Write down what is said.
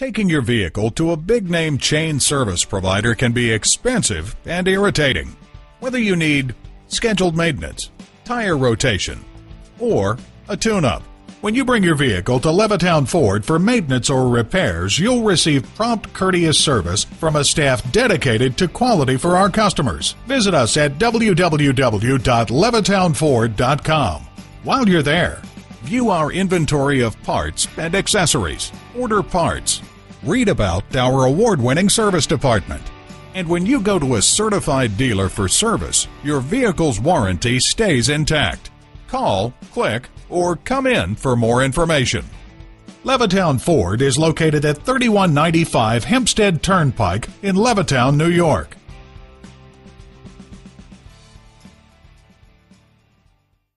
Taking your vehicle to a big-name chain service provider can be expensive and irritating. Whether you need scheduled maintenance, tire rotation, or a tune-up, when you bring your vehicle to Levittown Ford for maintenance or repairs, you'll receive prompt, courteous service from a staff dedicated to quality for our customers. Visit us at www.levittownford.com. While you're there, view our inventory of parts and accessories. Order parts. Read about our award-winning service department. And when you go to a certified dealer for service, your vehicle's warranty stays intact. Call, click, or come in for more information. Levittown Ford is located at 3195 Hempstead Turnpike in Levittown, New York.